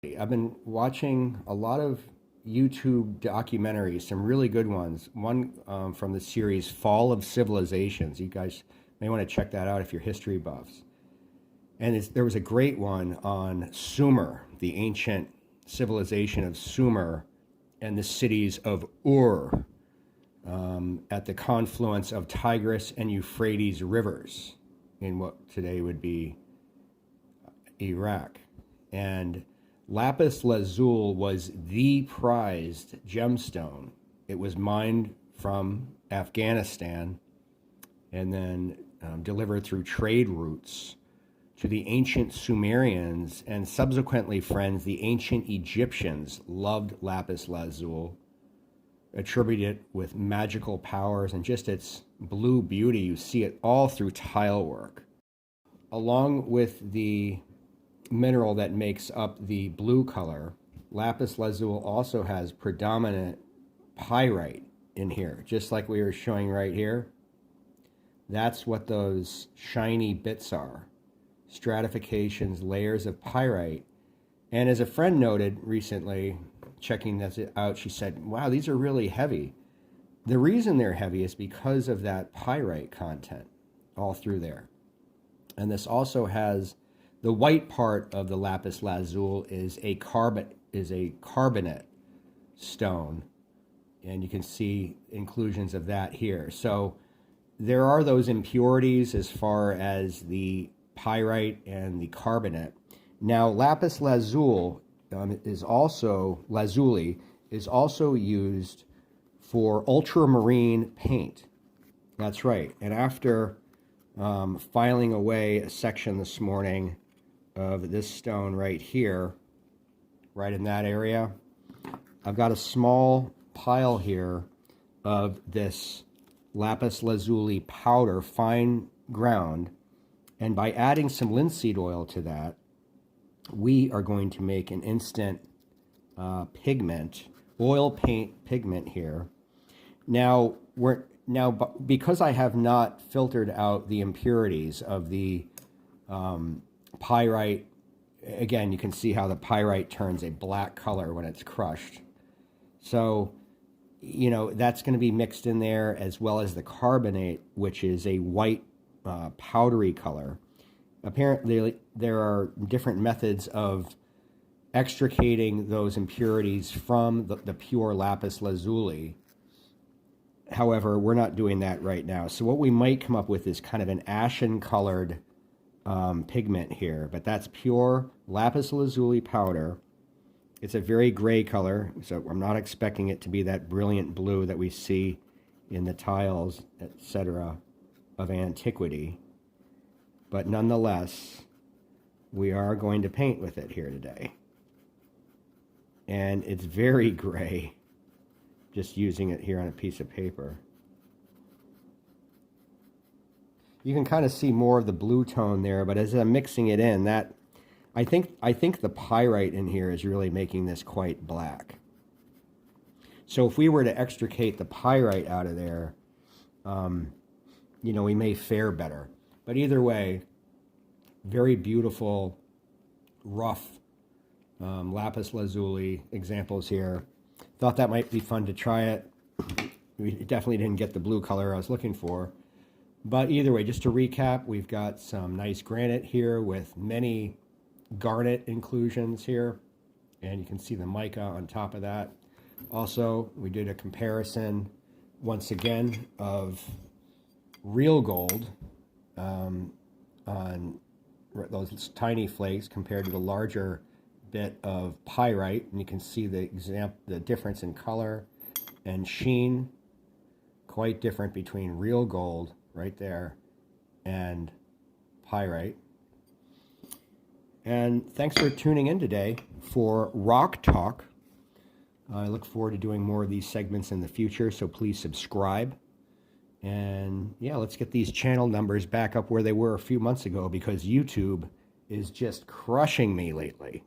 I've been watching a lot of YouTube documentaries, some really good ones. One from the series Fall of Civilizations. You guys may want to check that out if you're history buffs. And there was a great one on Sumer, the ancient civilization of Sumer, and the cities of Ur at the confluence of Tigris and Euphrates rivers in what today would be Iraq. And Lapis lazuli was the prized gemstone. It was mined from Afghanistan and then delivered through trade routes to the ancient Sumerians, and subsequently, friends, the ancient Egyptians loved lapis lazuli, attributed it with magical powers and just its blue beauty. You see it all through tile work. Along with the mineral that makes up the blue color, lapis lazuli also has predominant pyrite in here, just like we were showing right here. That's what those shiny bits are. Stratifications, layers of pyrite. And as a friend noted recently, checking this out, she said, wow, these are really heavy. The reason they're heavy is because of that pyrite content all through there. And this also has the white part of the lapis lazuli is a carbonate stone, and you can see inclusions of that here. So there are those impurities as far as the pyrite and the carbonate. Now, lapis lazuli is also used for ultramarine paint. That's right. And after filing away a section this morning of this stone right here, right in that area, I've got a small pile here of this lapis lazuli powder, fine ground, and by adding some linseed oil to that, we are going to make an instant pigment, oil paint pigment here. Now, because I have not filtered out the impurities of the pyrite, again, you can see how the pyrite turns a black color when it's crushed. So, you know, that's going to be mixed in there, as well as the carbonate, which is a white powdery color. Apparently, there are different methods of extricating those impurities from the pure lapis lazuli. However, we're not doing that right now. So what we might come up with is kind of an ashen colored pigment here, but that's pure lapis lazuli powder. It's a very gray color, so I'm not expecting it to be that brilliant blue that we see in the tiles, etc., of antiquity. But nonetheless, we are going to paint with it here today. And it's very gray, just using it here on a piece of paper. You can kind of see more of the blue tone there, but as I'm mixing it in, that I think the pyrite in here is really making this quite black. So if we were to extricate the pyrite out of there, you know, we may fare better. But either way, very beautiful, rough lapis lazuli examples here. Thought that might be fun to try it. We definitely didn't get the blue color I was looking for. But either way, just to recap, we've got some nice granite here with many garnet inclusions here. And you can see the mica on top of that. Also, we did a comparison, once again, of real gold on those tiny flakes compared to the larger bit of pyrite, and you can see the difference in color and sheen, quite different between real gold right there and pyrite. And thanks for tuning in today for Rock Talk. I look forward to doing more of these segments in the future, so please subscribe. And yeah, let's get these channel numbers back up where they were a few months ago, because YouTube is just crushing me lately.